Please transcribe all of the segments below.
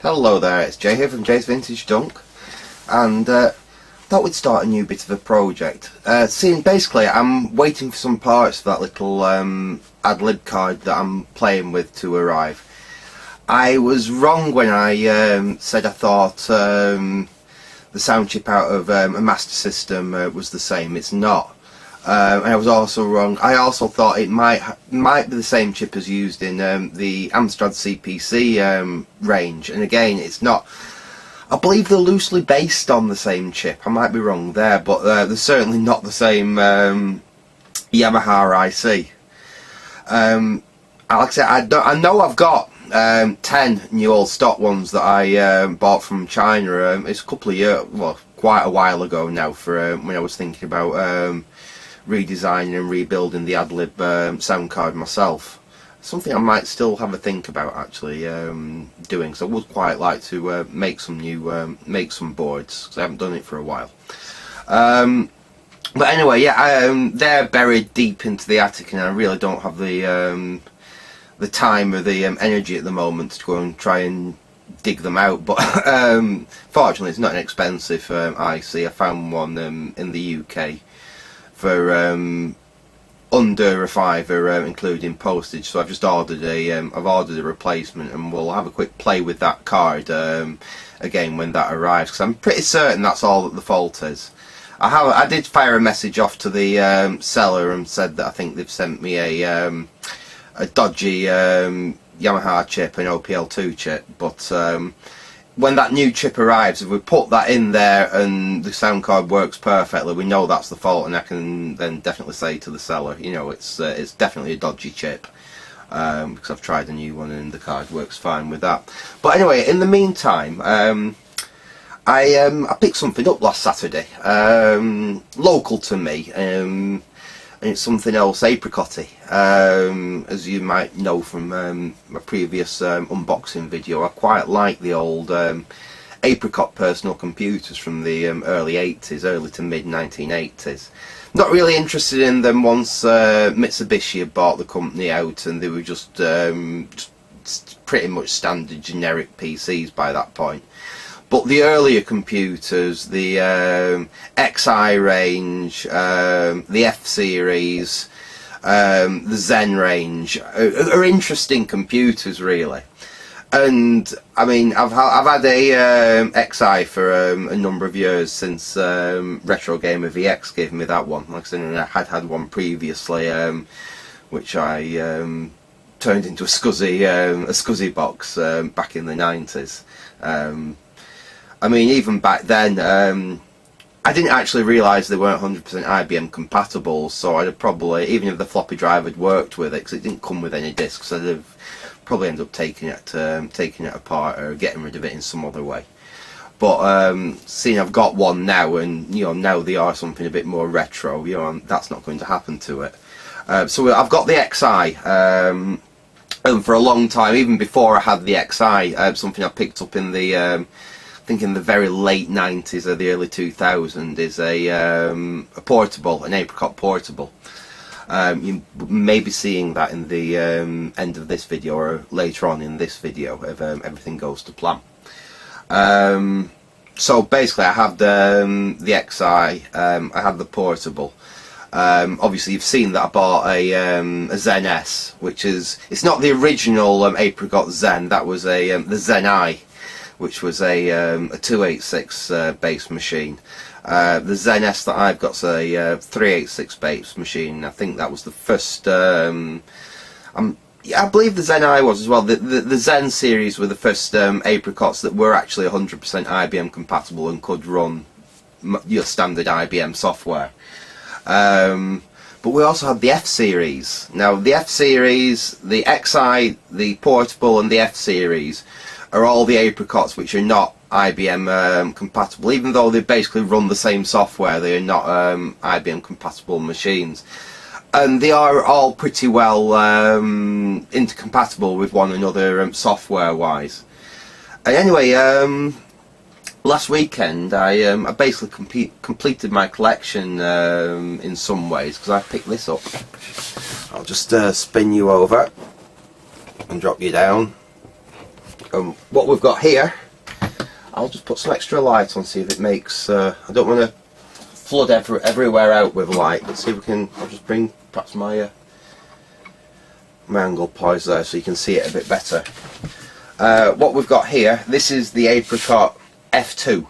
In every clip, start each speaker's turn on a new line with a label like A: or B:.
A: Hello there, it's Jay here from Jay's Vintage Dunk, and thought we'd start a new bit of a project. Basically I'm waiting for some parts for that little ad-lib card that I'm playing with to arrive. I was wrong when I said I thought the sound chip out of a Master System was the same. It's not. And I was also wrong. I also thought it might be the same chip as used in the Amstrad CPC range, and again it's not. I believe they're loosely based on the same chip. I might be wrong there, but they're certainly not the same Yamaha IC. Like I said, I know I've got 10 new old stock ones that I bought from China. It's a couple of years, well, quite a while ago now, for when I was thinking about redesigning and rebuilding the ad-lib sound card myself. Something I might still have a think about actually doing, because I would quite like to make some new boards, because I haven't done it for a while. But anyway, yeah, they're buried deep into the attic, and I really don't have the time or the energy at the moment to go and try and dig them out. But fortunately, it's not an expensive IC. I found one in the UK for under a £5, including postage. So I've just ordered a replacement, and we'll have a quick play with that card again when that arrives, because I'm pretty certain that's all that the fault is. I did fire a message off to the seller and said that I think they've sent me a dodgy Yamaha chip, an OPL2 chip, but when that new chip arrives, if we put that in there and the sound card works perfectly, we know that's the fault, and I can then definitely say to the seller, you know, it's definitely a dodgy chip, because I've tried a new one and the card works fine with that. But anyway, in the meantime, I picked something up last Saturday, local to me, and it's something else apricot-y. As you might know from my previous unboxing video, I quite like the old Apricot personal computers from the early 80s, early to mid 1980s. Not really interested in them once Mitsubishi had bought the company out, and they were just pretty much standard generic PCs by that point. But the earlier computers, the XI range, the F series, the Zen range, are interesting computers really. And I mean, I've had a XI for a number of years, since Retro Gamer VX gave me that one. Like I said, I had one previously, which I turned into a SCSI box back in the 90s. I mean, even back then, I didn't actually realise they weren't 100% IBM compatible, so I'd have probably, even if the floppy drive had worked with it, because it didn't come with any discs, I'd have probably ended up taking it apart or getting rid of it in some other way. But seeing I've got one now, and you know, now they are something a bit more retro, you know, that's not going to happen to it. So I've got the XI, and for a long time, even before I had the XI, something I picked up in the I think in the very late 90s or the early 2000s, is a portable, an Apricot portable. You may be seeing that in the end of this video, or later on in this video, if everything goes to plan. So basically, I have the XI, I have the portable. Obviously, you've seen that I bought a Zen S, which is, it's not the original Apricot Zen. That was the Zen I, which was a 286 base machine. The Zen S that I've got's a 386 base machine. I think that was the first. Yeah, I believe the Zen I was as well. The Zen series were the first apricots that were actually 100% IBM compatible and could run your standard IBM software. But we also had the F series. Now the F series, the XI, the portable, and the F series are all the apricots which are not IBM compatible. Even though they basically run the same software, they are not IBM compatible machines, and they are all pretty well intercompatible with one another software wise. And anyway, last weekend I basically completed my collection in some ways, because I picked this up. I'll just spin you over and drop you down. What we've got here, I'll just put some extra light on, see if it makes, I don't want to flood everywhere out with light. Let's see if we can, I'll just bring perhaps my angle pliers there so you can see it a bit better. What we've got here, this is the Apricot F2.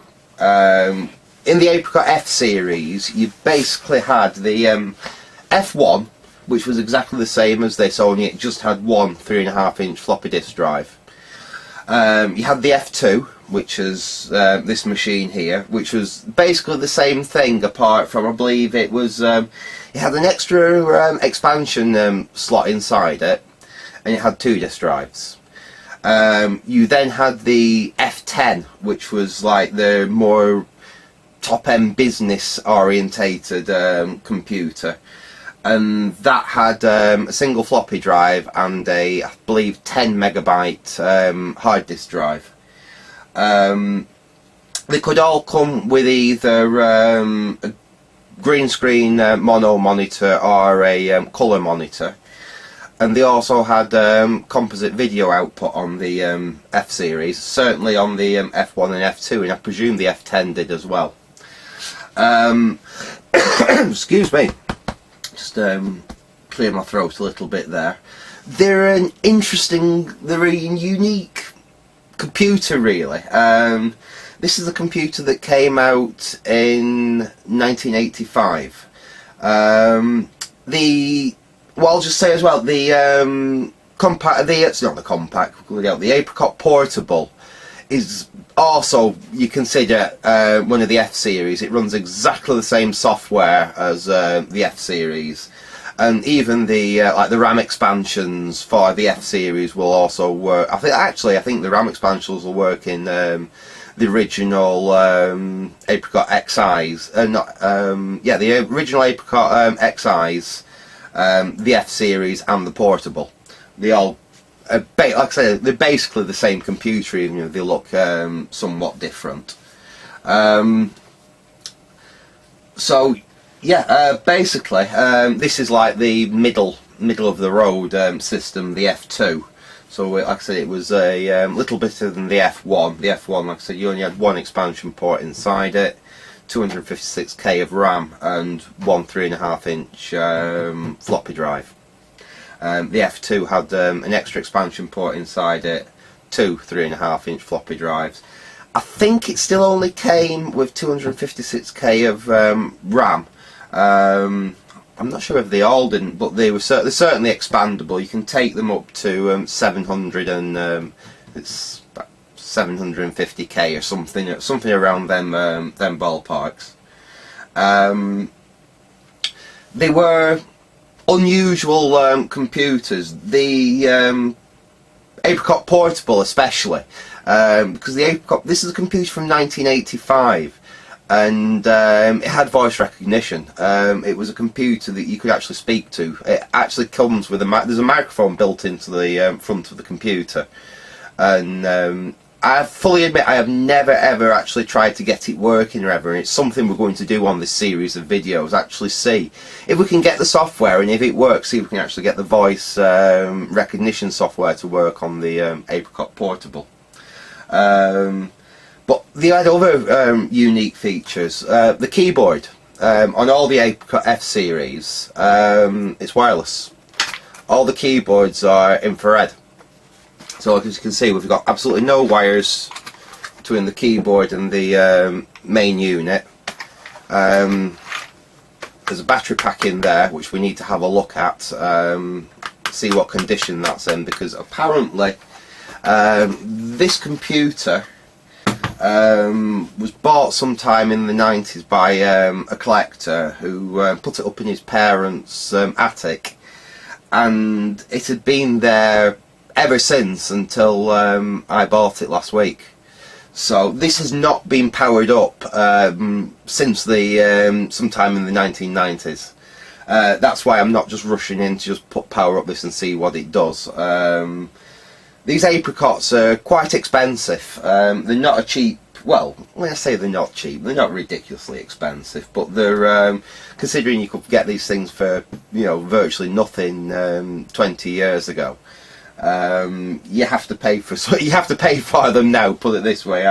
A: In the Apricot F series, you basically had the F1, which was exactly the same as this, only it just had one 3.5-inch floppy disk drive. You had the F2, which is this machine here, which was basically the same thing, apart from, I believe it was, it had an extra expansion slot inside it, and it had 2 disk drives. You then had the F10, which was like the more top-end business orientated computer, and that had a single floppy drive and a, I believe, 10 megabyte hard disk drive. They could all come with either a green screen mono monitor or a colour monitor, and they also had composite video output on the F series, certainly on the F1 and F2, and I presume the F10 did as well. Excuse me, just clear my throat a little bit there. They're an interesting, they're a unique computer, really. This is a computer that came out in 1985. Well, I'll just say as well, the Apricot Portable is also, you consider, one of the F series. It runs exactly the same software as the F series, and even the like the RAM expansions for the F series will also work. I think the RAM expansions will work in the original Apricot XIs, the original Apricot XIs, the F series and the Portable. They all, like I said, they're basically the same computer, even if they look somewhat different. So yeah, basically this is like the middle of the road system, the F2. So like I said, it was a little bit better than the F1. The F1, like I said, you only had one expansion port inside it, 256k of RAM, and one 3.5-inch floppy drive. The F2 had an extra expansion port inside it, 2 3.5-inch floppy drives. I think it still only came with 256k of RAM. I'm not sure if they all didn't, but they're certainly expandable. You can take them up to 700 and it's about 750k or something around them ballparks. They were unusual computers. The Apricot Portable especially, because the Apricot, this is a computer from 1985, and it had voice recognition. It was a computer that you could actually speak to. It actually comes with there's a microphone built into the front of the computer, and I fully admit I have never ever actually tried to get it working or ever, and it's something we're going to do on this series of videos, actually see if we can get the software, and if it works, see if we can actually get the voice recognition software to work on the Apricot Portable. But they had other unique features. The keyboard on all the Apricot F series, it's wireless. All the keyboards are infrared. So as you can see, we've got absolutely no wires between the keyboard and the main unit. There's a battery pack in there which we need to have a look at, see what condition that's in, because apparently this computer was bought sometime in the 90s by a collector who put it up in his parents' attic, and it had been there ever since until I bought it last week. So this has not been powered up since the sometime in the 1990s. That's why I'm not just rushing in to just power up this and see what it does. These apricots are quite expensive. They're not a cheap, well, when I say they're not cheap, they're not ridiculously expensive, but they're, considering you could get these things for, you know, virtually nothing 20 years ago, You have to pay for them now. Put it this way,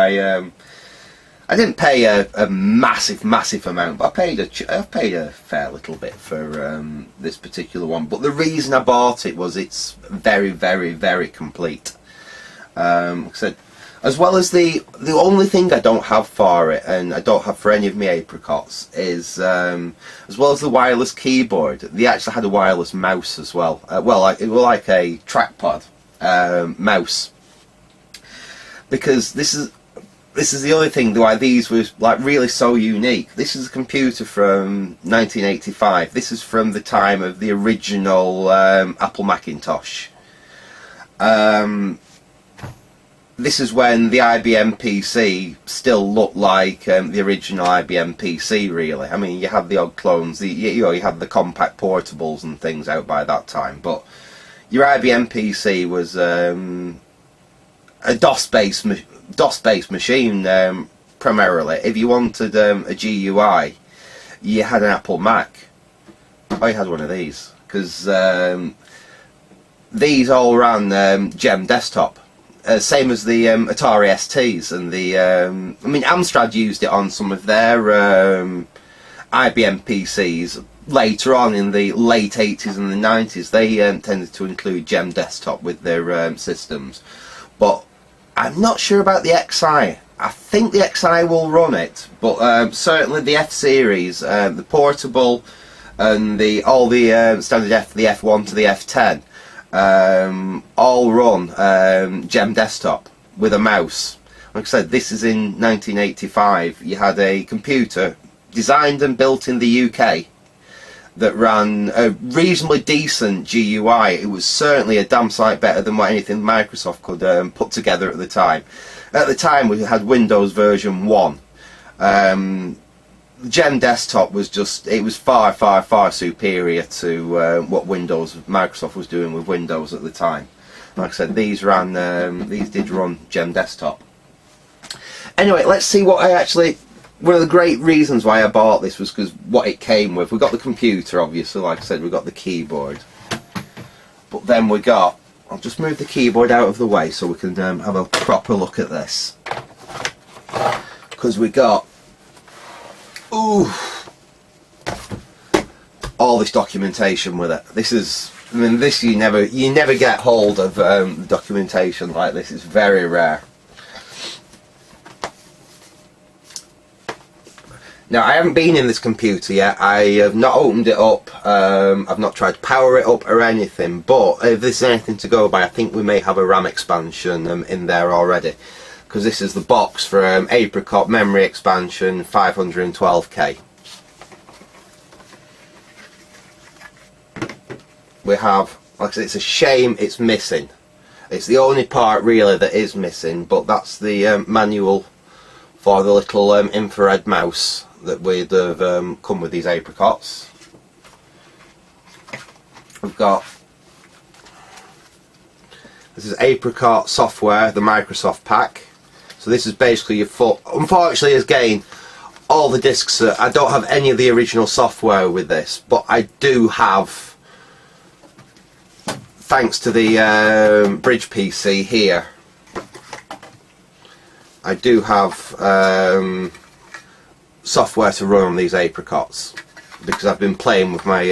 A: I didn't pay a massive amount, but I paid a fair little bit for this particular one. But the reason I bought it was it's very complete. Like I said, as well as the only thing I don't have for it, and I don't have for any of my apricots, is as well as the wireless keyboard, they actually had a wireless mouse as well. It was like a trackpad mouse, because this is the other thing why these were like really so unique. This is a computer from 1985. This is from the time of the original Apple Macintosh. This is when the IBM PC still looked like the original IBM PC, really. I mean, you had the odd clones, you had the compact portables and things out by that time, but your IBM PC was a DOS-based machine primarily. If you wanted a GUI, you had an Apple Mac. I had one of these, because these all ran Gem Desktop. Same as the Atari STs and the I mean, Amstrad used it on some of their IBM PCs later on in the late 80s and the 90s. They tended to include Gem Desktop with their systems, but I'm not sure about the XI. I think the XI will run it, but certainly the F series, the portable, and all the standard the F1 to the F10. All run Gem Desktop with a mouse. Like I said, this is in 1985. You had a computer designed and built in the UK that ran a reasonably decent GUI. It was certainly a damn sight better than what anything Microsoft could put together at the time. At the time, we had Windows version 1. Gem Desktop was far superior to what Microsoft was doing with Windows at the time. Like I said, these did run Gem Desktop. Anyway, let's see what one of the great reasons why I bought this was because what it came with. We got the computer, obviously, like I said, we got the keyboard, but then I'll just move the keyboard out of the way so we can have a proper look at this, because we got all this documentation with it. This you never get hold of documentation like this. It's very rare. Now, I haven't been in this computer yet. I have not opened it up. I've not tried to power it up or anything, but if there's anything to go by, I think we may have a RAM expansion in there already, because this is the box for Apricot memory expansion 512K. We have, like I said, it's a shame it's missing. It's the only part really that is missing, but that's the manual for the little infrared mouse that would have come with these apricots. We've got, this is Apricot software, the Microsoft pack. So this is basically your full, unfortunately again, all the discs, I don't have any of the original software with this, but I do have, thanks to the Bridge PC here, I do have software to run on these apricots, because I've been playing with my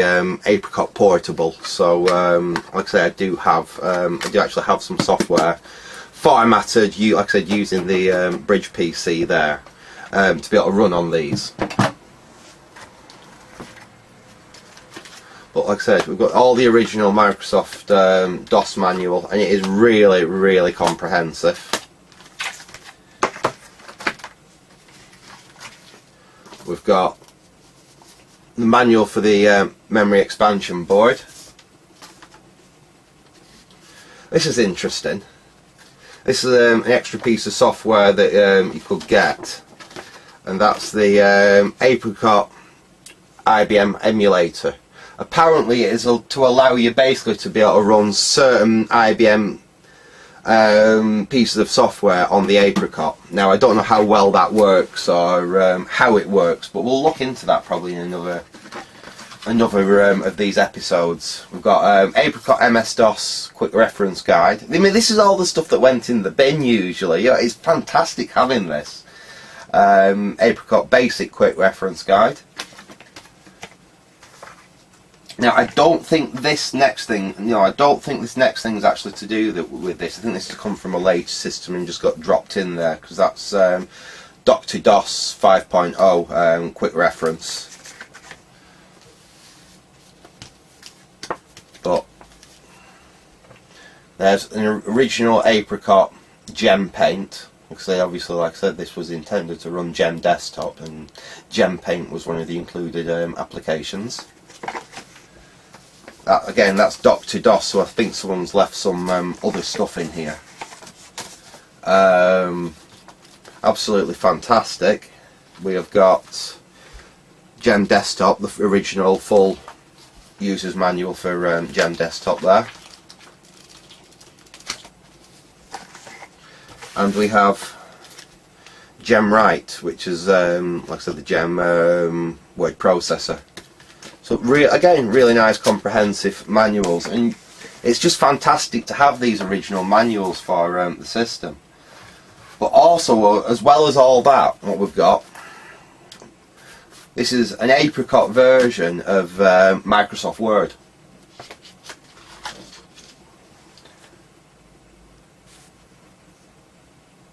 A: Apricot portable. So like I say, I do actually have some software formatted, like I said, using the Bridge PC there to be able to run on these. But like I said, we've got all the original Microsoft DOS manual, and it is really comprehensive. We've got the manual for the memory expansion board. This is interesting. This is an extra piece of software that you could get, and that's the Apricot IBM emulator. Apparently it is to allow you basically to be able to run certain IBM pieces of software on the Apricot. Now, I don't know how well that works or how it works, but we'll look into that probably in another another of these episodes. We've got Apricot MS-DOS Quick Reference Guide. I mean, this is all the stuff that went in the bin usually. Yeah, it's fantastic having this. Apricot Basic Quick Reference Guide. Now, I don't think this next thing, I don't think this next thing is actually to do with this. I think this has come from a later system and just got dropped in there, because that's Dr. DOS 5.0 Quick Reference. But there's an original Apricot Gem Paint. Obviously, like I said, this was intended to run Gem Desktop, and Gem Paint was one of the included applications. Again, that's Dr. DOS, so I think someone's left some other stuff in here. Absolutely fantastic. We have got Gem Desktop, the original full user's manual for Gem Desktop there. And we have Gem Write, which is, like I said, the Gem word processor. So again, really nice comprehensive manuals, and it's just fantastic to have these original manuals for the system. But also, as well as all that, what we've got, this is an Apricot version of Microsoft Word.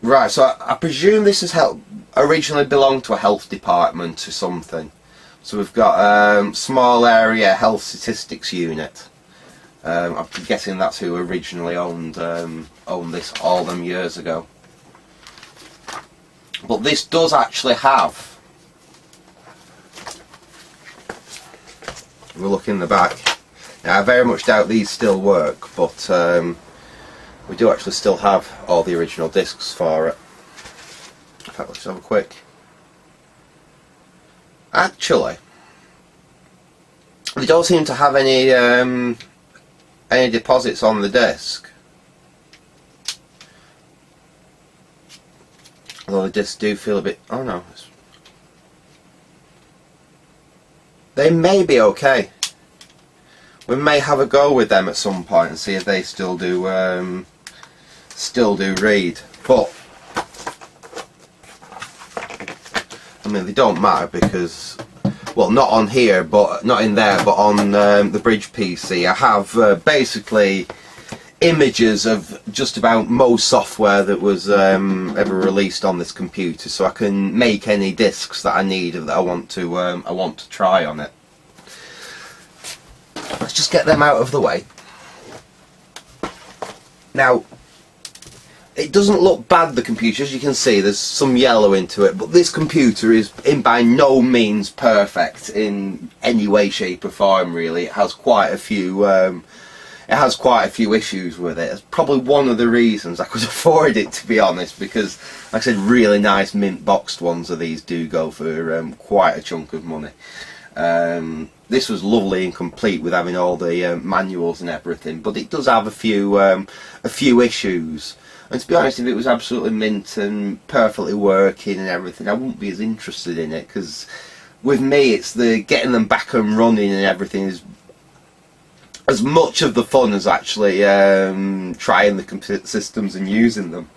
A: Right, so I presume this has originally belonged to a health department or something. So we've got small area health statistics unit. I'm guessing that's who originally owned this all them years ago. But this does actually have, we'll look in the back. Now, I very much doubt these still work, but we do actually still have all the original discs for it. In fact, let's have a quick. Actually, they don't seem to have any deposits on the disc. Although the discs do feel a bit. Oh no, they may be okay. We may have a go with them at some point and see if they still do read. But I mean, they don't matter because, well, not on here, but not in there, but on the Bridge PC, I have basically images of just about most software that was ever released on this computer, so I can make any discs that I need that I want to try on it. Let's just get them out of the way. Now, it doesn't look bad, the computer, as you can see. There's some yellow into it, but this computer is by no means perfect in any way, shape or form, really. It has quite a few issues with it. It's probably one of the reasons I could afford it, to be honest, because, like I said, really nice mint boxed ones of these do go for quite a chunk of money. This was lovely and complete with having all the manuals and everything, but it does have a few issues. And to be honest, if it was absolutely mint and perfectly working and everything, I wouldn't be as interested in it, because with me it's the getting them back and running and everything is as much of the fun as actually trying the computer systems and using them.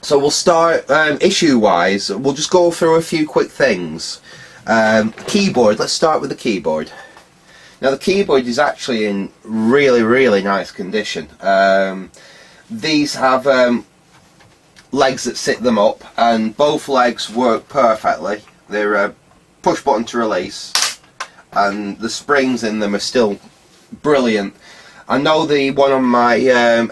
A: So we'll start issue wise. We'll just go through a few quick things. Keyboard, let's start with the keyboard. Now the keyboard is actually in really nice condition. These have legs that sit them up, and both legs work perfectly. They're push button to release, and the springs in them are still brilliant. I know the one on my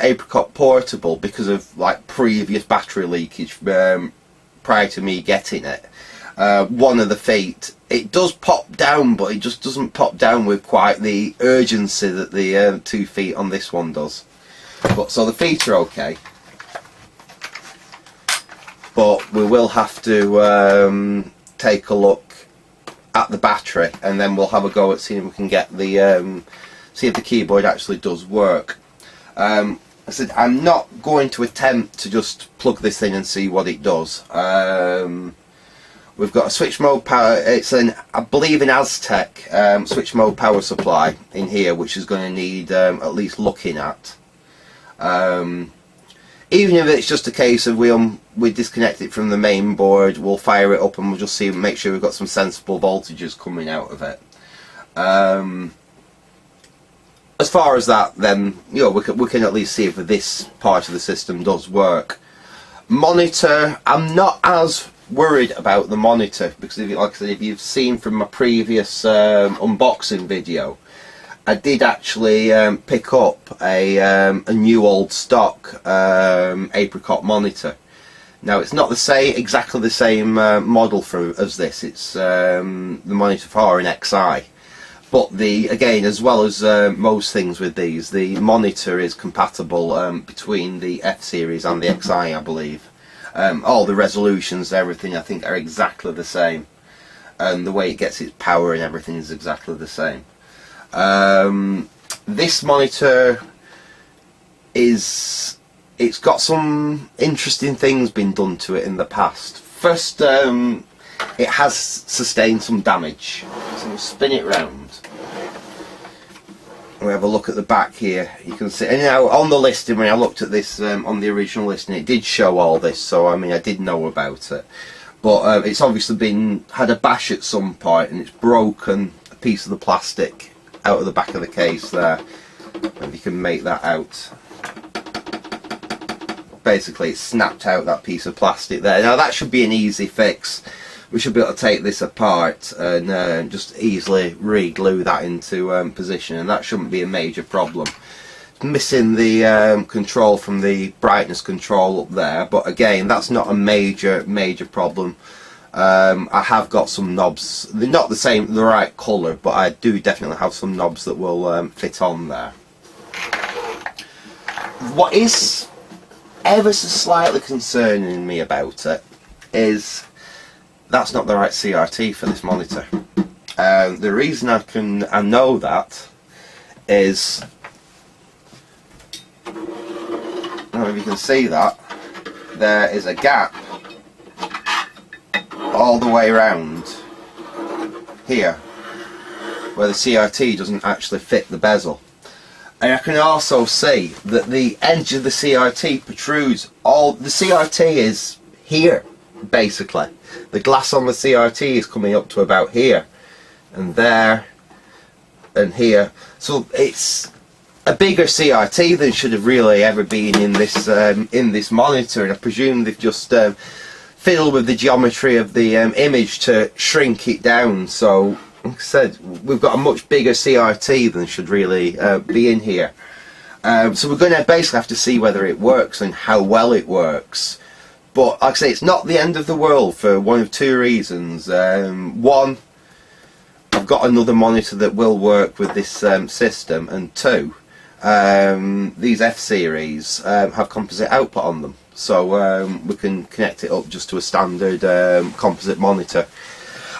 A: Apricot Portable, because of like previous battery leakage prior to me getting it, one of the feet, it does pop down, but it just doesn't pop down with quite the urgency that the 2 feet on this one does. But so the feet are okay, but we will have to take a look at the battery, and then we'll have a go at seeing if we can get the see if the keyboard actually does work. I said I'm not going to attempt to just plug this in and see what it does. we've got a switch mode power. It's an, I believe, an Aztec switch mode power supply in here, which is going to need at least looking at. Even if it's just a case of we disconnect it from the main board, we'll fire it up and we'll just see, make sure we've got some sensible voltages coming out of it. As far as that, then we can at least see if this part of the system does work. Monitor, I'm not as worried about the monitor, because like I said, if you've seen from my previous unboxing video, I did actually pick up a new old stock Apricot monitor. Now it's not exactly the same model as this. It's the monitor for an XI. But again, as well as most things with these, the monitor is compatible between the F series and the XI, I believe. All the resolutions, everything, I think, are exactly the same, and the way it gets its power and everything is exactly the same. This monitor it's got some interesting things been done to it in the past. First, it has sustained some damage. So we'll spin it round. We have a look at the back here. You can see, and now on the listing, when I looked at this on the original listing, it did show all this, so I mean I did know about it. But it's obviously had a bash at some point, and it's broken a piece of the plastic out of the back of the case there. If you can make that out. Basically, it snapped out that piece of plastic there. Now that should be an easy fix. We should be able to take this apart and just easily re-glue that into position, and that shouldn't be a major problem. It's missing the control from the brightness control up there, but again, that's not a major problem. I have got some knobs. They're not the right colour, but I do definitely have some knobs that will fit on there. What is ever so slightly concerning me about it is that's not the right CRT for this monitor. The reason I know that is, I don't know if you can see that, there is a gap all the way around here where the CRT doesn't actually fit the bezel. And I can also see that the edge of the CRT protrudes. The CRT is here, basically. The glass on the CRT is coming up to about here, and there, and here. So it's a bigger CRT than should have really ever been in this monitor, and I presume they've just fiddled with the geometry of the image to shrink it down. So, like I said, we've got a much bigger CRT than should really be in here. So we're going to basically have to see whether it works and how well it works. But like I say, it's not the end of the world for one of two reasons. One, I've got another monitor that will work with this system, and two, these F series have composite output on them, so we can connect it up just to a standard composite monitor.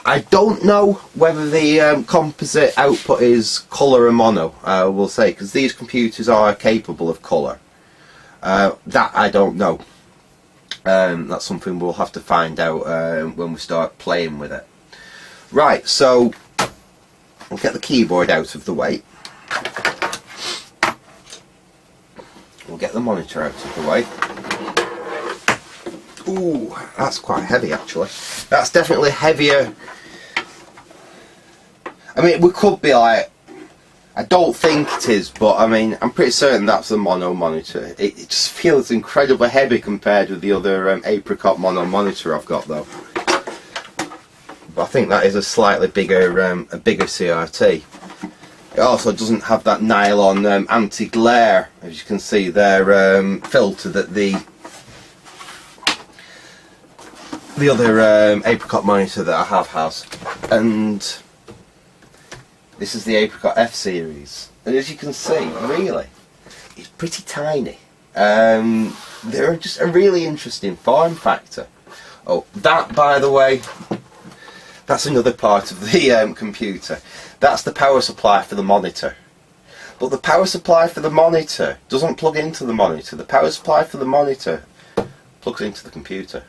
A: I don't know whether the composite output is colour or mono, we'll say, because these computers are capable of colour. That I don't know. That's something we'll have to find out when we start playing with it. Right, so we'll get the keyboard out of the way. We'll get the monitor out of the way. Ooh, that's quite heavy actually. That's definitely heavier. I mean, we could be like, I don't think it is, but I mean, I'm pretty certain that's the mono monitor. It just feels incredibly heavy compared with the other Apricot mono monitor I've got though. But I think that is a slightly bigger CRT. It also doesn't have that nylon anti-glare, as you can see there, filter that the other Apricot monitor that I have has. And this is the Apricot F series, and as you can see, really, it's pretty tiny. They're just a really interesting form factor. Oh, that, by the way, that's another part of the computer. That's the power supply for the monitor. But the power supply for the monitor doesn't plug into the monitor. The power supply for the monitor plugs into the computer.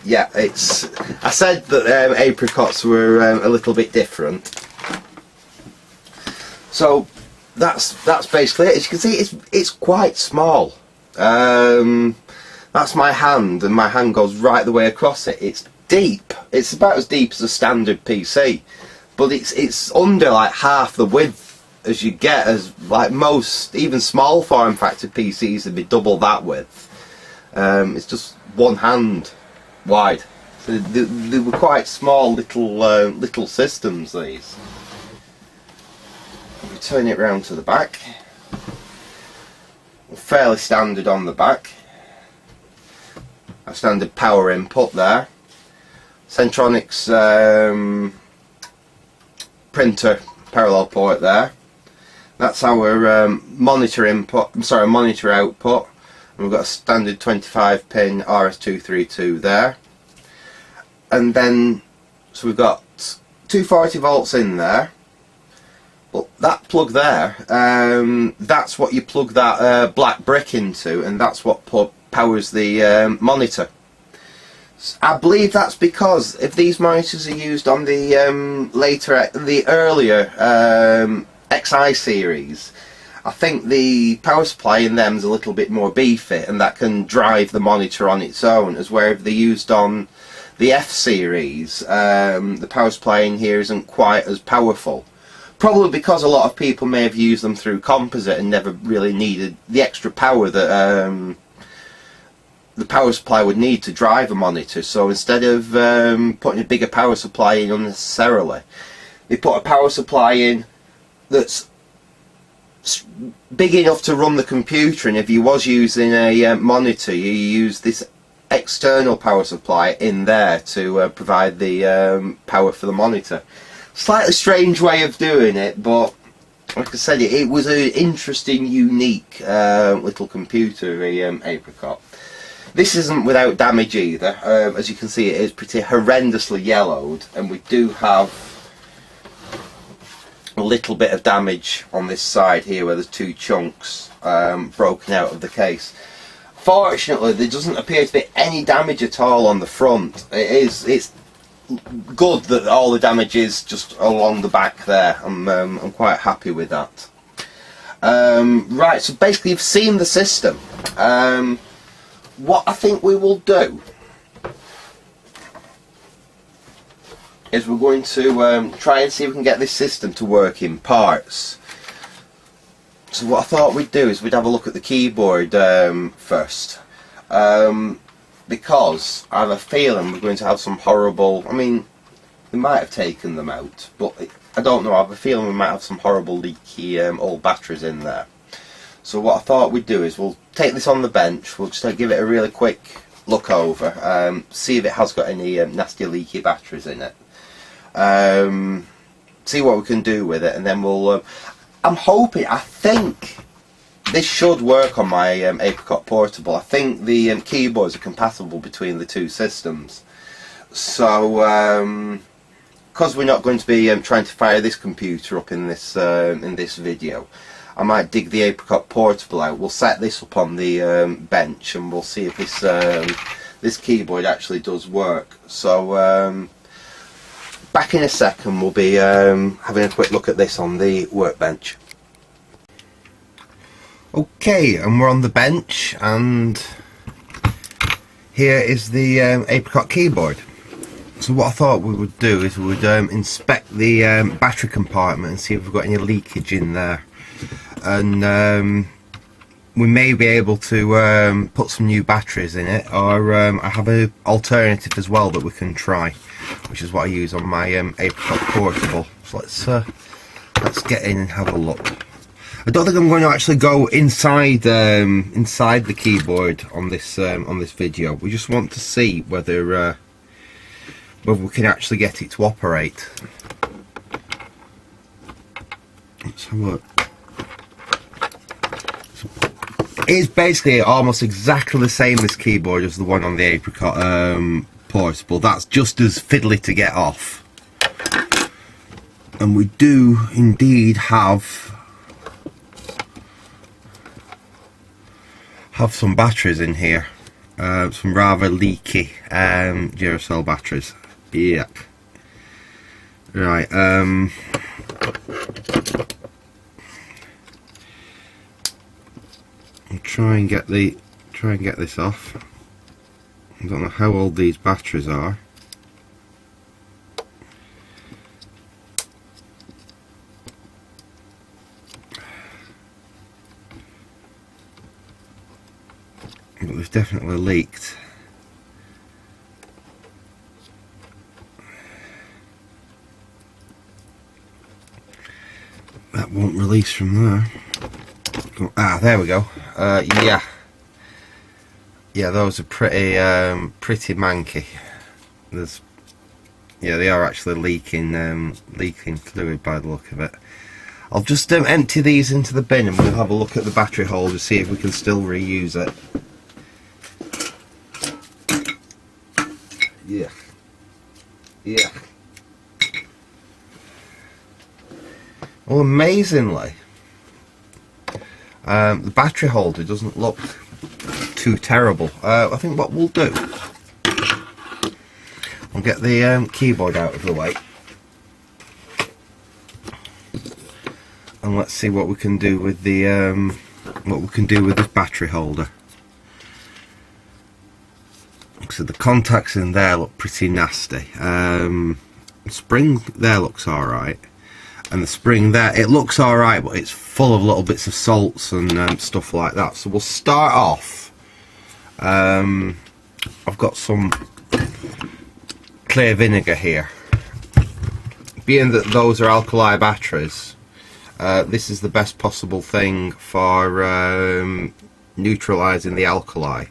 A: yeah, it's. I said that apricots were a little bit different. So that's basically it. As you can see, it's quite small. That's my hand, and my hand goes right the way across it. It's deep. It's about as deep as a standard PC, but it's under like half the width as you get, as like most even small form factor PCs would be double that width. It's just one hand wide. So they were quite small little systems, these. We turn it round to the back. Fairly standard on the back. A standard power input there. Centronics printer parallel port there. That's our monitor input. Monitor output. And we've got a standard 25 pin RS232 there. And then so we've got 240 volts in there. But that plug there, that's what you plug that black brick into, and that's what powers the monitor. I believe that's because if these monitors are used on the earlier XI series, I think the power supply in them is a little bit more beefy, and that can drive the monitor on its own, as where if they're used on the F series, the power supply in here isn't quite as powerful. Probably because a lot of people may have used them through composite and never really needed the extra power that the power supply would need to drive a monitor. So instead of putting a bigger power supply in unnecessarily, they put a power supply in that's big enough to run the computer, and if you was using a monitor, you use this external power supply in there to provide the power for the monitor. Slightly strange way of doing it, but like I said, it was an interesting, unique little computer, Apricot. This isn't without damage either. As you can see, it is pretty horrendously yellowed, and we do have a little bit of damage on this side here where there's two chunks broken out of the case. Fortunately, there doesn't appear to be any damage at all on the front. It's good that all the damage is just along the back there. I'm quite happy with that. Right, so basically you've seen the system. What I think we will do is we're going to try and see if we can get this system to work in parts. So what I thought we'd do is we'd have a look at the keyboard first. Because I have a feeling we're going to have some horrible, I mean, they might have taken them out, but I don't know, I have a feeling we might have some horrible leaky old batteries in there. So what I thought we'd do is we'll take this on the bench, we'll just give it a really quick look over, see if it has got any nasty leaky batteries in it, see what we can do with it, and then we'll, I'm hoping, I think this should work on my Apricot Portable. I think the keyboards are compatible between the two systems. So, because we're not going to be trying to fire this computer up in this video, I might dig the Apricot Portable out. We'll set this up on the bench, and we'll see if this this keyboard actually does work. So, back in a second, we'll be having a quick look at this on the workbench. Okay, and we're on the bench, and here is the Apricot keyboard. So what I thought we would do is we would inspect the battery compartment and see if we've got any leakage in there, and we may be able to put some new batteries in it, or I have an alternative as well that we can try, which is what I use on my Apricot Portable. So let's get in and have a look. I don't think I'm going to actually go inside inside the keyboard on this video. We just want to see whether we can actually get it to operate. Let's have a look. So it is basically almost exactly the same this keyboard as the one on the Apricot Portable. That's just as fiddly to get off, and we do indeed have some batteries in here. some rather leaky Duracell batteries. Yeah. Right. I'll try and get this off. I don't know how old these batteries are. But they've definitely leaked. That won't release from there. Ah, there we go. Yeah, those are pretty manky. Yeah, they are actually leaking fluid by the look of it. I'll just empty these into the bin and we'll have a look at the battery holder, see if we can still reuse it. Yeah. Well, amazingly, the battery holder doesn't look too terrible. I think what we'll do, we'll get the keyboard out of the way, and let's see what we can do with the this battery holder. So the contacts in there look pretty nasty. The spring there looks alright, and the spring there, it looks alright, but it's full of little bits of salts and stuff like that. So we'll start off. I've got some clear vinegar here. Being that those are alkali batteries, this is the best possible thing for neutralising the alkali.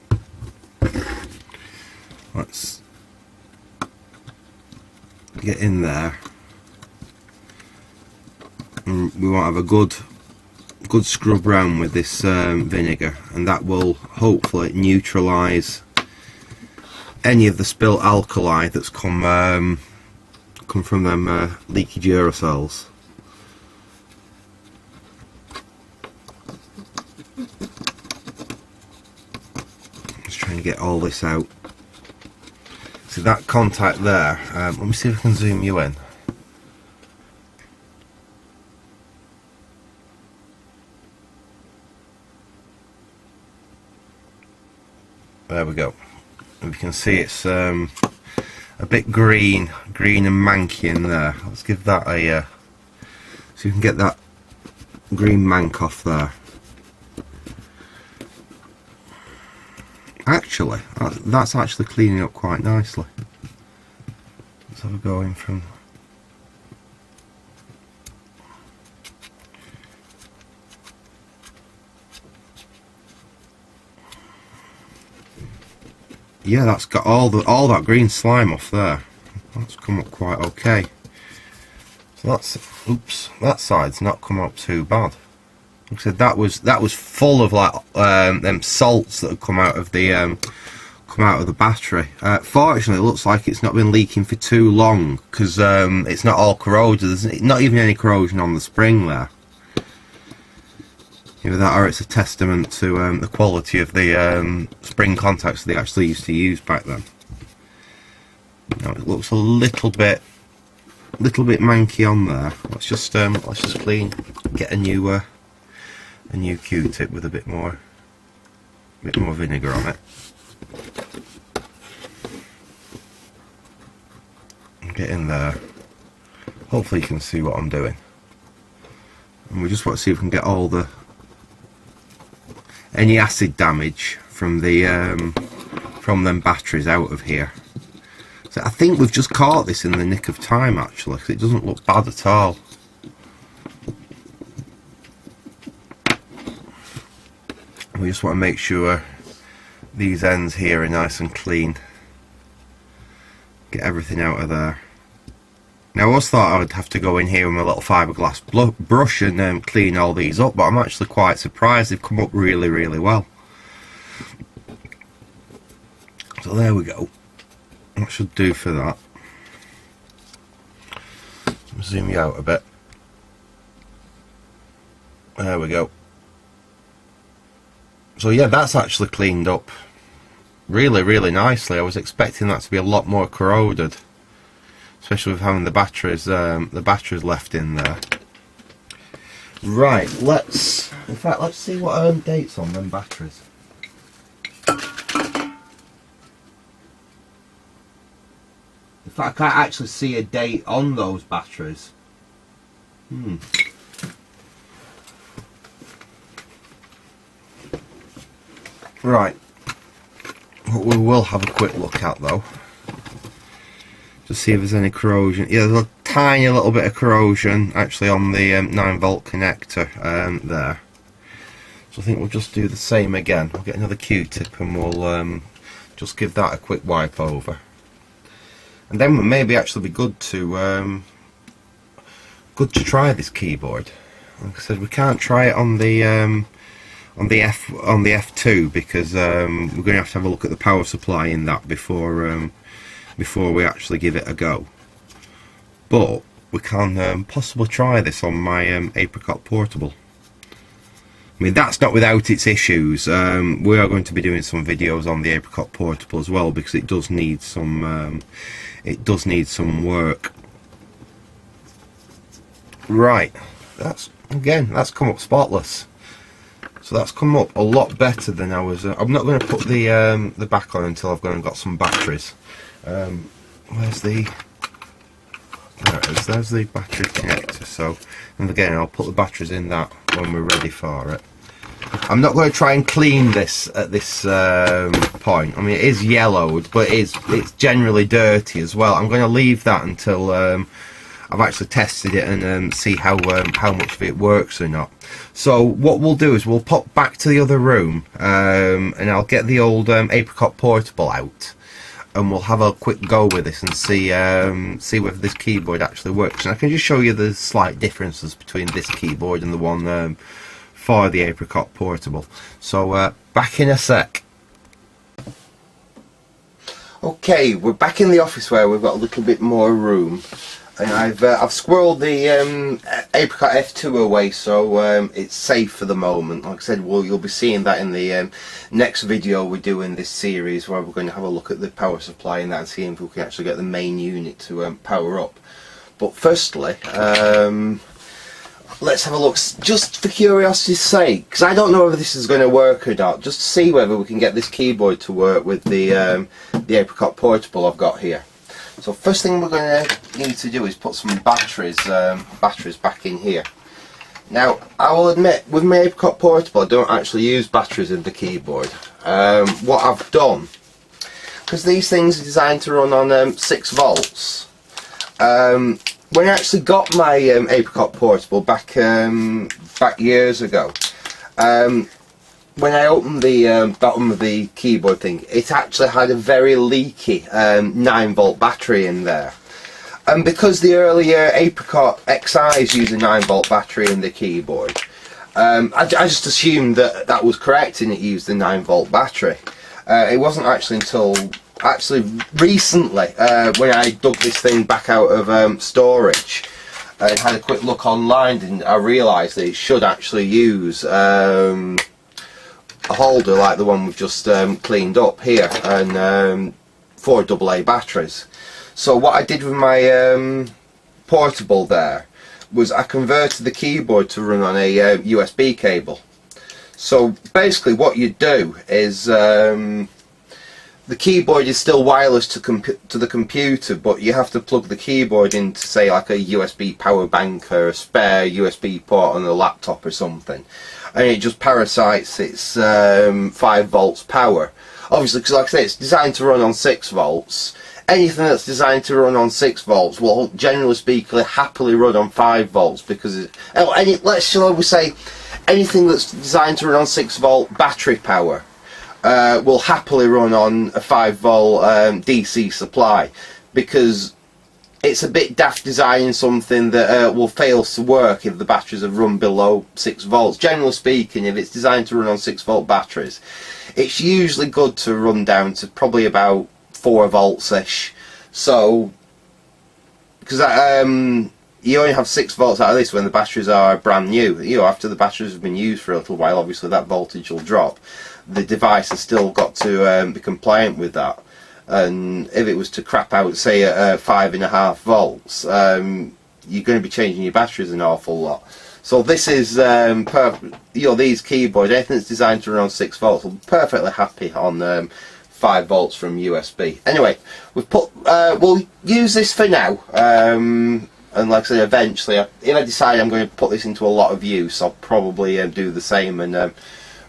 A: Let's get in there. And we want to have a good scrub round with this vinegar, and that will hopefully neutralise any of the spilt alkali that's come from them leaky Duracells. Just trying to get all this out. See that contact there, let me see if I can zoom you in. There we go. And we can see it's a bit green and manky in there. Let's give that a so you can get that green mank off there. Actually, that's actually cleaning up quite nicely. Let's have a go in from. Yeah, that's got all that green slime off there. That's come up quite okay. So that side's not come up too bad. Like I said, that was full of like them salts that had come out of the battery. Fortunately, it looks like it's not been leaking for too long, because it's not all corroded. There's not even any corrosion on the spring there. Either that, or it's a testament to the quality of the spring contacts they actually used to use back then. Now it looks a little bit manky on there. Let's just clean, get a new Q-tip with a bit more vinegar on it. Get in there. Hopefully you can see what I'm doing. And we just want to see if we can get all any acid damage from them batteries out of here. So I think we've just caught this in the nick of time, actually, because it doesn't look bad at all. We just want to make sure these ends here are nice and clean. Get everything out of there. Now I always thought I would have to go in here with my little fiberglass brush and clean all these up, but I'm actually quite surprised they've come up really, really well. So there we go. That should do for that. Zoom you out a bit. There we go. So yeah, that's actually cleaned up really nicely. I was expecting that to be a lot more corroded, especially with having the batteries left in there. Right, let's see what dates on them batteries. In fact, I can't actually see a date on those batteries. Right, what we will have a quick look at though, to see if there's any corrosion. Yeah, there's a tiny little bit of corrosion actually on the 9-volt connector there. So I think we'll just do the same again. We'll get another Q-tip and we'll just give that a quick wipe over. And then it may be actually be good to try this keyboard. Like I said, we can't try it on the F2 because we're going to have a look at the power supply in that before we actually give it a go. But we can possibly try this on my Apricot Portable. I mean, that's not without its issues. We are going to be doing some videos on the Apricot Portable as well because it does need some work. Right, that's come up spotless. So that's come up a lot better than I was. I'm not going to put the back on until I've gone and got some batteries. Where's the? There it is. There's the battery connector. So, and again, I'll put the batteries in that when we're ready for it. I'm not going to try and clean this at this point. I mean, it is yellowed, but it's generally dirty as well. I'm going to leave that until I've actually tested it and see how much of it works or not. So what we'll do is we'll pop back to the other room and I'll get the old Apricot Portable out and we'll have a quick go with this and see whether this keyboard actually works. And I can just show you the slight differences between this keyboard and the one for the Apricot Portable. So back in a sec. Okay, we're back in the office where we've got a little bit more room. And I've squirreled the Apricot F2 away, so it's safe for the moment. Like I said, you'll be seeing that in the next video we do in this series, where we're going to have a look at the power supply and that, and see if we can actually get the main unit to power up. But firstly, let's have a look, just for curiosity's sake, because I don't know whether this is going to work or not, just to see whether we can get this keyboard to work with the Apricot Portable I've got here. So first thing we're going to need to do is put some batteries back in here. Now, I will admit, with my Apricot Portable I don't actually use batteries in the keyboard. What I've done, because these things are designed to run on 6 volts, when I actually got my Apricot Portable back years ago, when I opened the bottom of the keyboard thing, it actually had a very leaky 9-volt battery in there. And because the earlier Apricot XIs use a 9-volt battery in the keyboard, I just assumed that was correct and it used the 9-volt battery. It wasn't actually until recently when I dug this thing back out of storage and had a quick look online, and I realised that it should actually use a holder like the one we've just cleaned up here, and 4 AA batteries. So what I did with my portable there was I converted the keyboard to run on a USB cable. So basically what you do is the keyboard is still wireless to the computer, but you have to plug the keyboard into, say, like a USB power bank or a spare USB port on a laptop or something, and it just parasites its 5 volts power. Obviously, because like I say, it's designed to run on 6 volts. Anything that's designed to run on 6 volts will, generally speaking, happily run on 5 volts, because shall we say, anything that's designed to run on 6 volt battery power will happily run on a 5 volt DC supply, because it's a bit daft designing something that will fail to work if the batteries have run below 6 volts. Generally speaking, if it's designed to run on 6 volt batteries, it's usually good to run down to probably about 4 volts ish. So, because you only have 6 volts out of this when the batteries are brand new. You know, after the batteries have been used for a little while, obviously that voltage will drop. the device has still got to be compliant with that. And if it was to crap out, say at 5.5 volts, you're going to be changing your batteries an awful lot. So this is these keyboards, anything that's designed to run on 6 volts, will be perfectly happy on 5 volts from USB. Anyway, we'll use this for now. And like I said, eventually, if I decide I'm going to put this into a lot of use, I'll probably do the same and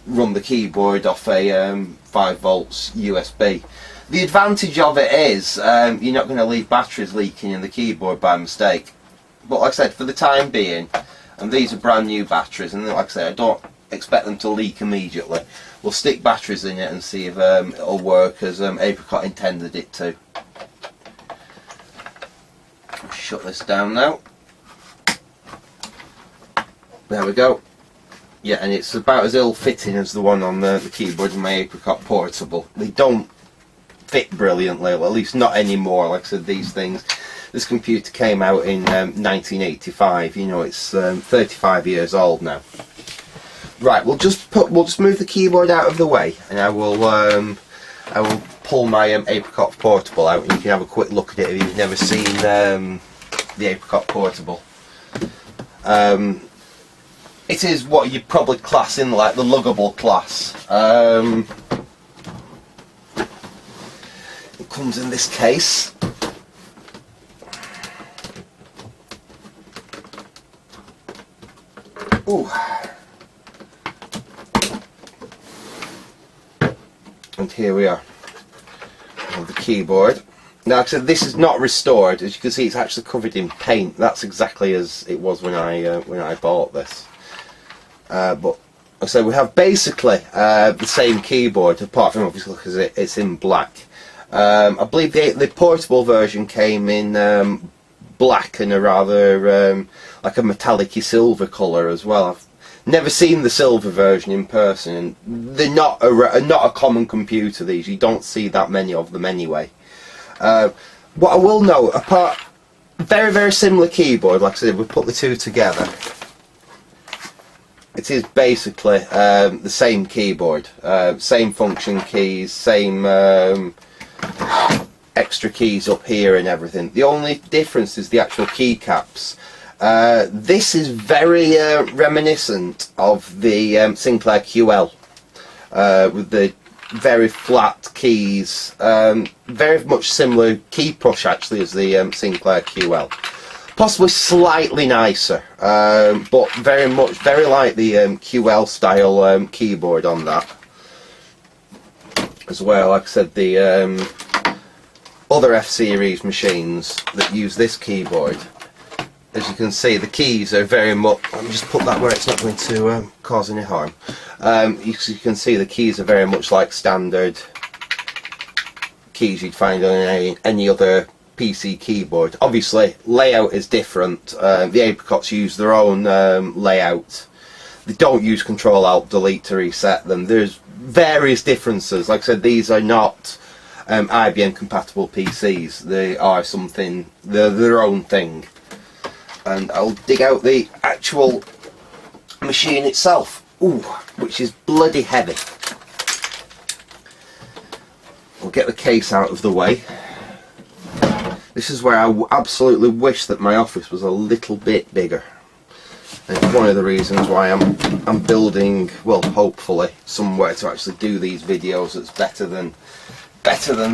A: run the keyboard off a 5 volts USB. The advantage of it is you're not going to leave batteries leaking in the keyboard by mistake. But like I said, for the time being, and these are brand new batteries, and like I said, I don't expect them to leak immediately. We'll stick batteries in it and see if it'll work as Apricot intended it to. Shut this down now. There we go. Yeah, and it's about as ill-fitting as the one on the keyboard in my Apricot Portable. They don't fit brilliantly, well, at least not anymore. Like I said, these things, this computer came out in 1985. You know, it's 35 years old now. Right, we'll just move the keyboard out of the way, and I will pull my Apricot Portable out, and you can have a quick look at it if you've never seen the Apricot Portable. It is what you'd probably class in like the luggable class. It comes in this case. Ooh. And here we are. The keyboard. Now, like I said, this is not restored. As you can see, it's actually covered in paint. That's exactly as it was when I bought this. But like I said, we have basically the same keyboard, apart from obviously because it's in black. I believe the portable version came in black and a rather like a metallic-y silver colour as well. I've never seen the silver version in person, and they're not a common computer. These, you don't see that many of them anyway. What I will note, very, very similar keyboard. Like I said, we put the two together. It is basically the same keyboard, same function keys, same extra keys up here and everything. The only difference is the actual keycaps. This is very reminiscent of the Sinclair QL, with the very flat keys, very much similar key push actually as the Sinclair QL. Possibly slightly nicer, but very like the QL style keyboard on that as well. Like I said, the other F-series machines that use this keyboard, as you can see, the keys are very much, let me just put that where it's not going to cause any harm. You can see the keys are very much like standard keys you'd find on any other PC keyboard. Obviously, layout is different. The Apricots use their own layout. They don't use Control-Alt-Delete to reset them. There's various differences. Like I said, these are not IBM compatible PCs. They are something, they're their own thing. And I'll dig out the actual machine itself, which is bloody heavy. We'll get the case out of the way. This is where I absolutely wish that my office was a little bit bigger. And it's one of the reasons why I'm building, well, hopefully somewhere to actually do these videos that's better than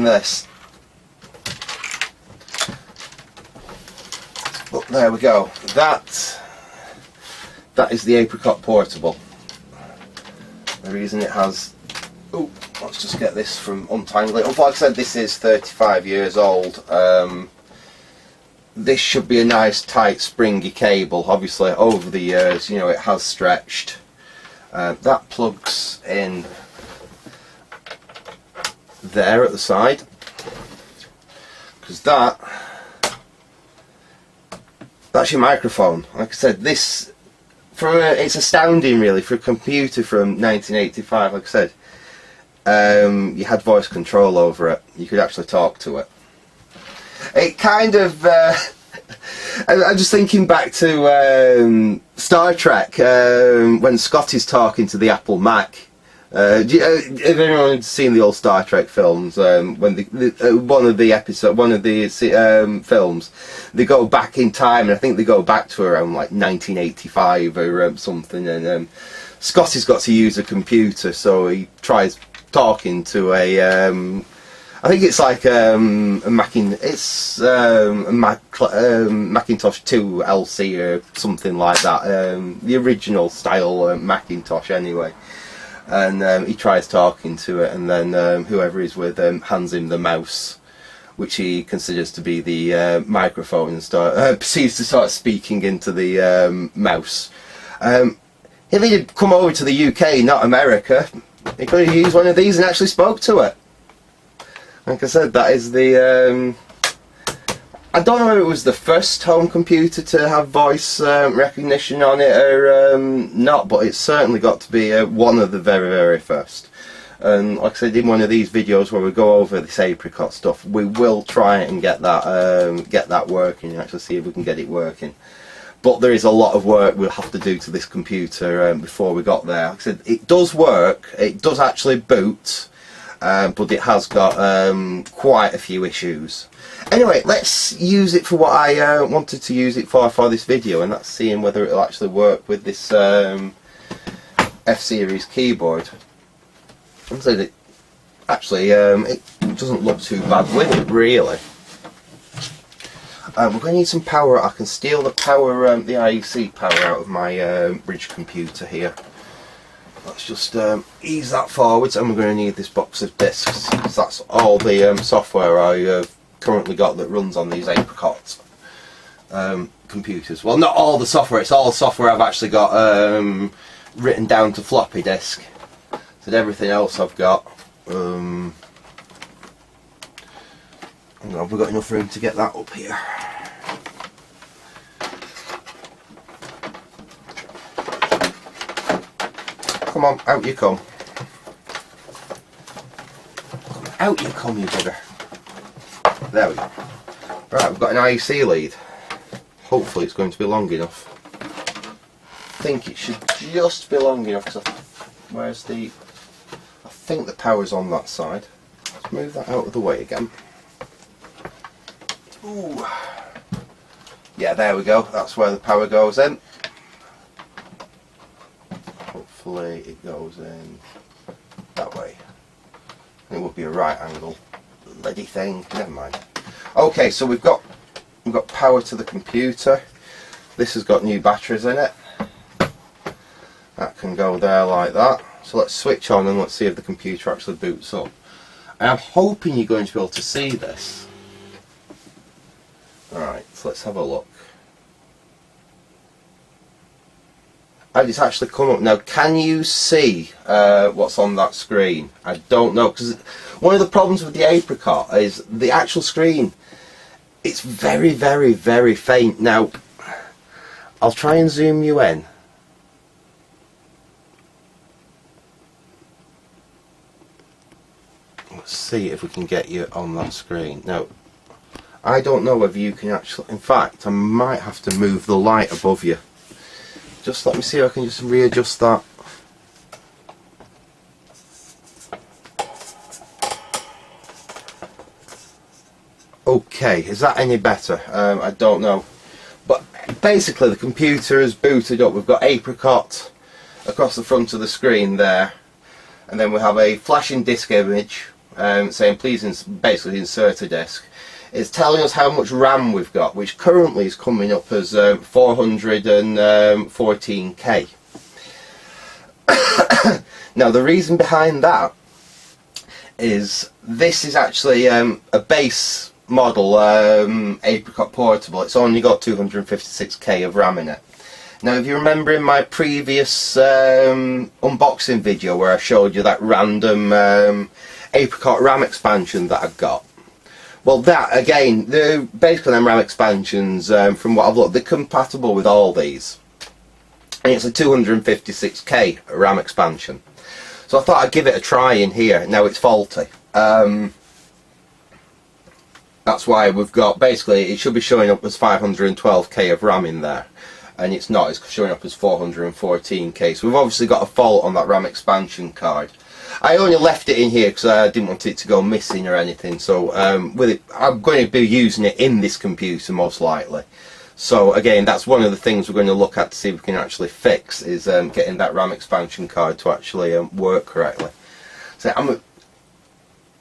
A: this. But there we go. That is the Apricot Portable. The reason it has, let's just get this from untangling it. Like I said, this is 35 years old. This should be a nice tight springy cable. Obviously over the years, you know, it has stretched. That plugs in there at the side, because that's your microphone. Like I said, this it's astounding really for a computer from 1985. Like I said, you had voice control over it. You could actually talk to it. It kind of I'm just thinking back to Star Trek when Scott is talking to the Apple Mac, If anyone's seen the old Star Trek films, when one of the films, they go back in time, and I think they go back to around like 1985 or something, and Scotty's got to use a computer, so he tries talking to a I think it's like a Macintosh 2 LC or something like that, the original style Macintosh anyway. And he tries talking to it, and then whoever he's with hands him the mouse, which he considers to be the microphone, and proceeds to start speaking into the mouse. If he had come over to the UK, not America, he could have used one of these and actually spoke to it. Like I said, that is the... I don't know if it was the first home computer to have voice recognition on it or not, but it's certainly got to be one of the very, very first. And like I said, in one of these videos where we go over this Apricot stuff, we will try and get that working, and actually see if we can get it working. But there is a lot of work we'll have to do to this computer before we got there. Like I said, it does work, it does actually boot, but it has got quite a few issues. Anyway, let's use it for what I wanted to use it for this video, and that's seeing whether it'll actually work with this F-Series keyboard. So it doesn't look too bad with it, really. We're going to need some power. I can steal the power, the IEC power out of my bridge computer here. Let's just ease that forwards, and we're going to need this box of discs. That's all the software I currently got that runs on these Apricot computers. Well, not all the software, it's all the software I've actually got written down to floppy disk. So everything else I've got, have we got enough room to get that up here? Come on, out you come. Out you come, you bugger. There we go. Right, we've got an IEC lead. Hopefully it's going to be long enough. I think it should just be long enough, because where's the... I think the power's on that side. Let's move that out of the way again. Ooh. Yeah, there we go. That's where the power goes in. Hopefully it goes in that way. It would be a right angle leady thing. Never mind. Okay, so we've got power to the computer. This has got new batteries in it. That can go there like that. So let's switch on and let's see if the computer actually boots up. And I'm hoping you're going to be able to see this. Alright, so let's have a look. And it's actually come up. Now, can you see what's on that screen? I don't know, because one of the problems with the Apricot is the actual screen, it's very, very, very faint. Now, I'll try and zoom you in. Let's see if we can get you on that screen. Now, I don't know whether you can actually... In fact, I might have to move the light above you. Just let me see if I can just readjust that. Okay, is that any better? I don't know. But basically the computer is booted up. We've got Apricot across the front of the screen there. And then we have a flashing disk image saying please basically insert a disk. It's telling us how much RAM we've got, which currently is coming up as 414K. Now the reason behind that is this is actually a base model Apricot portable. It's only got 256K of RAM in it. Now if you remember in my previous unboxing video where I showed you that random Apricot RAM expansion that I've got, well, that again, basically them RAM expansions, from what I've looked, they're compatible with all these, and it's a 256K RAM expansion. So I thought I'd give it a try in here. Now it's faulty. That's why we've got, basically, it should be showing up as 512K of RAM in there, and it's not. It's showing up as 414K. So we've obviously got a fault on that RAM expansion card. I only left it in here because I didn't want it to go missing or anything. So with it, I'm going to be using it in this computer most likely. So again, that's one of the things we're going to look at to see if we can actually fix, is getting that RAM expansion card to actually work correctly. So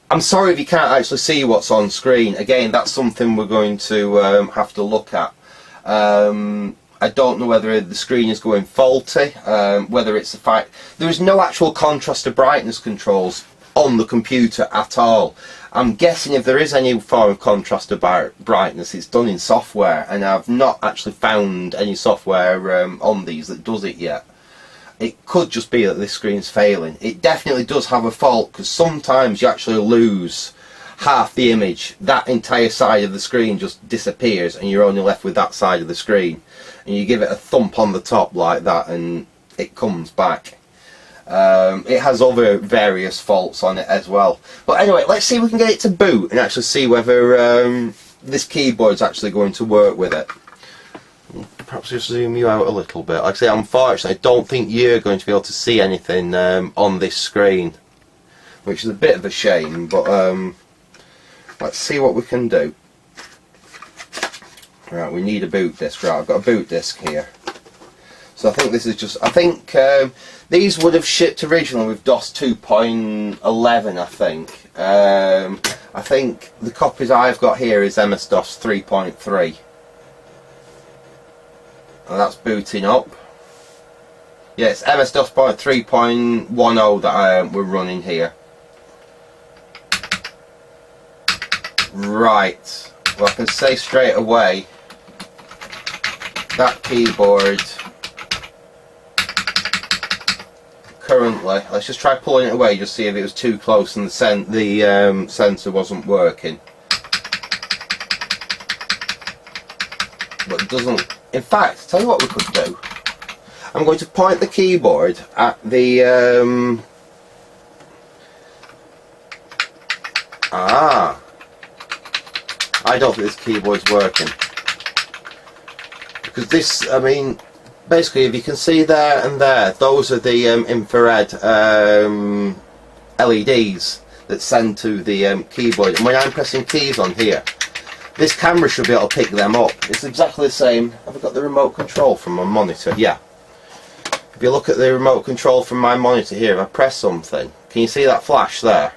A: I'm sorry if you can't actually see what's on screen. Again, that's something we're going to have to look at. I don't know whether the screen is going faulty, whether it's the fact there is no actual contrast to brightness controls on the computer at all. I'm guessing if there is any form of contrast to brightness, it's done in software, and I've not actually found any software on these that does it yet. It could just be that this screen's failing. It definitely does have a fault, because sometimes you actually lose half the image. That entire side of the screen just disappears and you're only left with that side of the screen, and you give it a thump on the top like that and it comes back. It has other various faults on it as well. But anyway, let's see if we can get it to boot and actually see whether this keyboard's actually going to work with it. Perhaps just zoom you out a little bit. Like I say, unfortunately, I don't think you're going to be able to see anything on this screen, which is a bit of a shame, but let's see what we can do. Right, we need a boot disk. Right, I've got a boot disk here. So I think this is just, I think these would have shipped originally with DOS 2.11, I think. I think the copies I've got here is MS-DOS 3.3. And that's booting up. Yeah, it's MS-DOS 3.10 that we're running here. Right. Well, I can say straight away that keyboard currently, let's just try pulling it away, just see if it was too close and the sensor wasn't working. But it doesn't. In fact, tell you what we could do. I'm going to point the keyboard at the I don't think this keyboard's working, because this, I mean, basically, if you can see there and there, those are the infrared LEDs that send to the keyboard, and when I'm pressing keys on here, this camera should be able to pick them up. It's exactly the same. Have I got the remote control from my monitor? Yeah. If you look at the remote control from my monitor here, if I press something, can you see that flash there?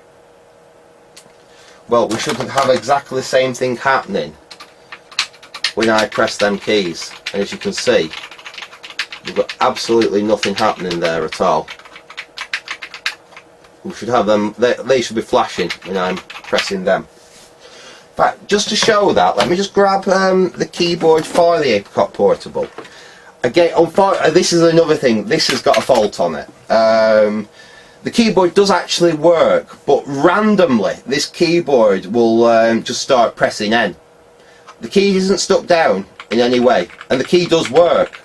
A: Well, we should have exactly the same thing happening when I press them keys, and as you can see, we've got absolutely nothing happening there at all. We should have them, they should be flashing when I'm pressing them. In fact, just to show that, let me just grab the keyboard for the Apricot Portable. Again, this is another thing, this has got a fault on it. The keyboard does actually work, but randomly this keyboard will just start pressing N. The key isn't stuck down in any way, and the key does work,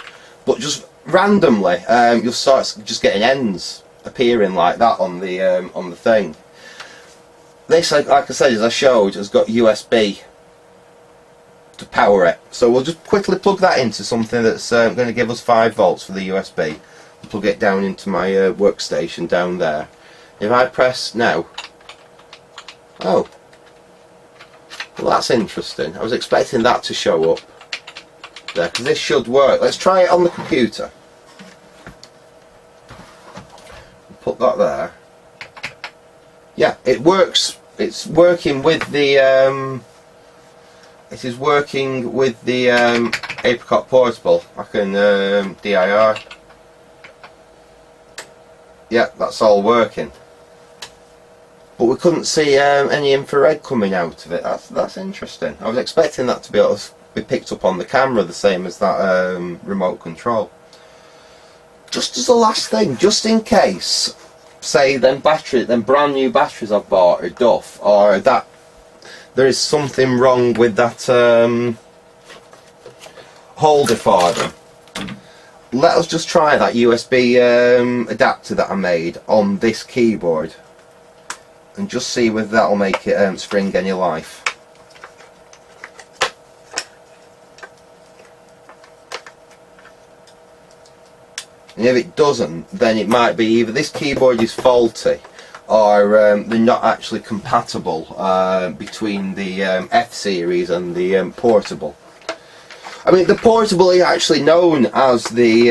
A: but just randomly you'll start just getting N's appearing like that on the thing. This, like I said, as I showed, has got USB to power it. So we'll just quickly plug that into something that's going to give us 5 volts for the USB. I'll plug it down into my workstation down there. If I press now, oh, well, that's interesting. I was expecting that to show up there, because this should work. Let's try it on the computer. Put that there. Yeah, it works. It's working with the it is working with the Apricot Portable. I can DIR. Yeah, that's all working. But we couldn't see any infrared coming out of it. That's interesting. I was expecting that to be able to be picked up on the camera, the same as that remote control. Just as a last thing, just in case, say them brand new batteries I've bought are duff, or that there is something wrong with that holder for them. Let us just try that USB adapter that I made on this keyboard and just see whether that'll make it spring any life. And if it doesn't, then it might be either this keyboard is faulty, are they're not actually compatible between the F series and the portable. I mean, the portable is actually known as the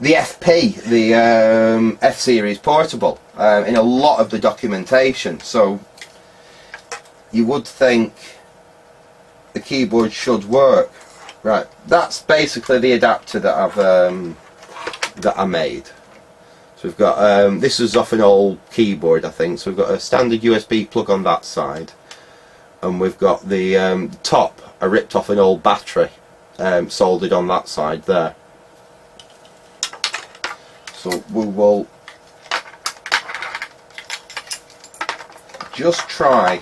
A: FP, the F series portable, in a lot of the documentation. So you would think the keyboard should work. Right, that's basically the adapter that I made. So we've got this is off an old keyboard, I think. So we've got a standard USB plug on that side, and we've got the top. I ripped off an old battery, soldered on that side there. So we will just try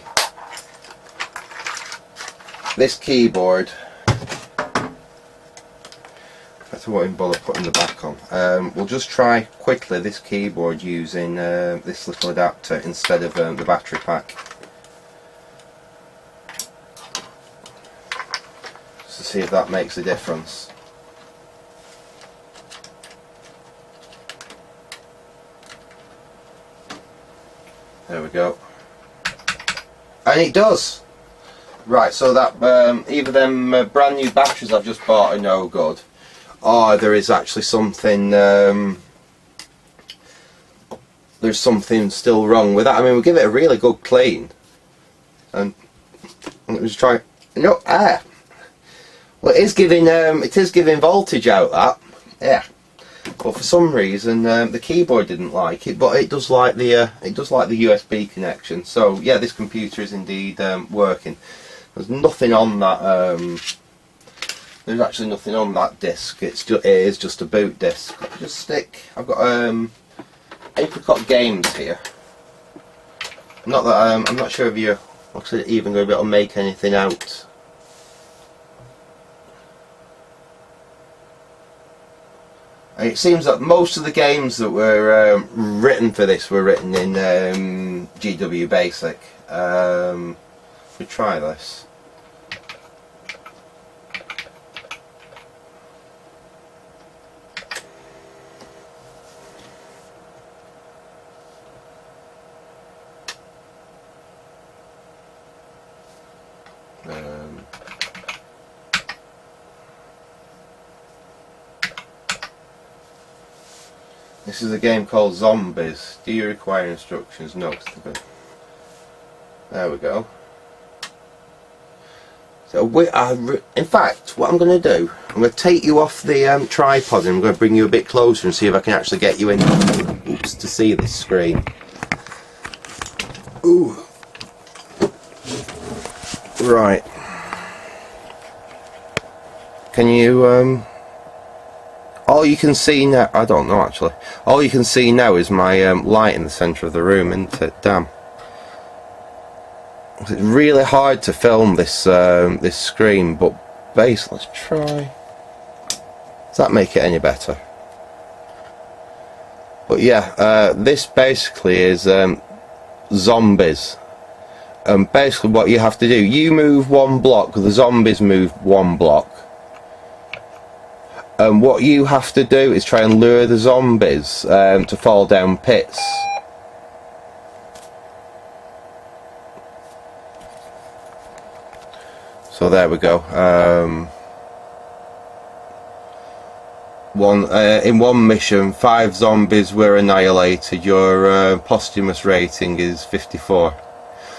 A: this keyboard. I won't even bother putting the back on. We'll just try quickly this keyboard using this little adapter instead of the battery pack. Just to see if that makes a difference. There we go. And it does! Right, so that either them brand new batteries I've just bought are no good, or there is actually something, there's something still wrong with that. I mean, we'll give it a really good clean, and let me just try, well, it is giving voltage out, that, yeah, but for some reason the keyboard didn't like it, but it does like the USB connection. So yeah, this computer is indeed working. There's nothing on that. There's actually nothing on that disc. It is just a boot disc. I've got Apricot games here. Not that I'm not sure if you're actually even going to be able to make anything out. And it seems that most of the games that were written for this were written in GW Basic. We try this. This is a game called Zombies. Do you require instructions? No. There we go. So in fact, what I'm going to do, I'm going to take you off the tripod and I'm going to bring you a bit closer and see if I can actually get you in to see this screen. Ooh. Right. Can you all you can see now, I don't know actually, all you can see now is my light in the centre of the room, isn't it? Damn. It's really hard to film this this screen, but basically, let's try. Does that make it any better? But yeah, this basically is zombies. And basically what you have to do, you move one block, the zombies move one block. And what you have to do is try and lure the zombies to fall down pits. So there we go. In one mission, 5 zombies were annihilated. Your posthumous rating is 54.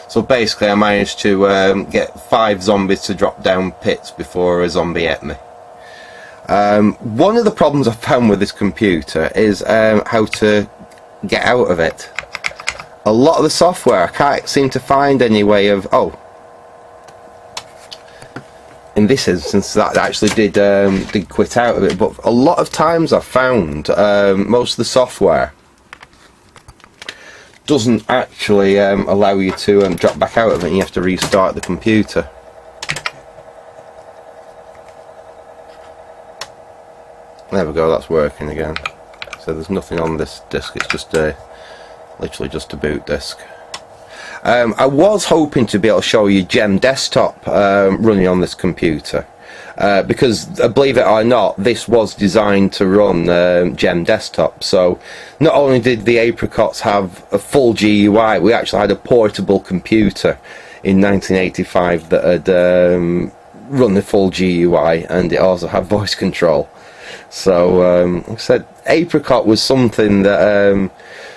A: So basically I managed to get 5 zombies to drop down pits before a zombie ate me. One of the problems I've found with this computer is how to get out of it. A lot of the software I can't seem to find any way of... Oh, in this instance that actually did quit out of it, but a lot of times I've found most of the software doesn't actually allow you to drop back out of it, and you have to restart the computer. There we go, that's working again. So there's nothing on this disc, it's just literally just a boot disc. I was hoping to be able to show you Gem Desktop running on this computer, because believe it or not, this was designed to run Gem desktop. So not only did the Apricots have a full GUI, we actually had a portable computer in 1985 that had run the full GUI, and it also had voice control. So like I said, Apricot was something that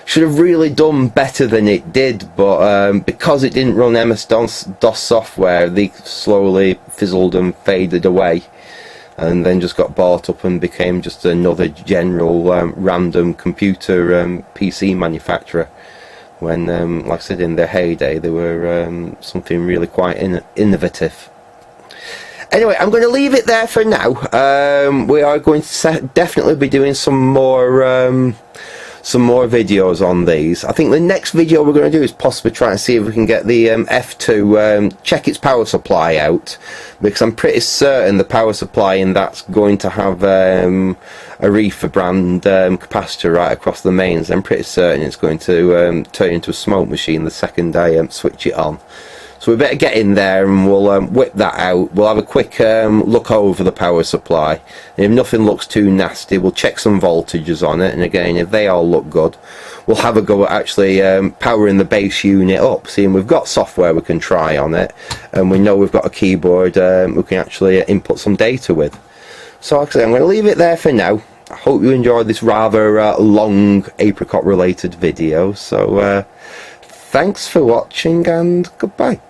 A: should have really done better than it did, but because it didn't run MS-DOS software, they slowly fizzled and faded away, and then just got bought up and became just another general random computer PC manufacturer, when like I said, in their heyday they were something really quite innovative. Anyway, I'm going to leave it there for now. We are going to definitely be doing some more videos on these. I think the next video we're going to do is possibly try and see if we can get the F2, check its power supply out, because I'm pretty certain the power supply in that's going to have a Reefer brand capacitor right across the mains. I'm pretty certain it's going to turn into a smoke machine the second I switch it on. So we better get in there and we'll whip that out. We'll have a quick look over the power supply, and if nothing looks too nasty, we'll check some voltages on it, and again, if they all look good, we'll have a go at actually powering the base unit up, seeing we've got software we can try on it, and we know we've got a keyboard we can actually input some data with. So actually, I'm going to leave it there for now. I hope you enjoyed this rather long Apricot related video. So thanks for watching, and goodbye.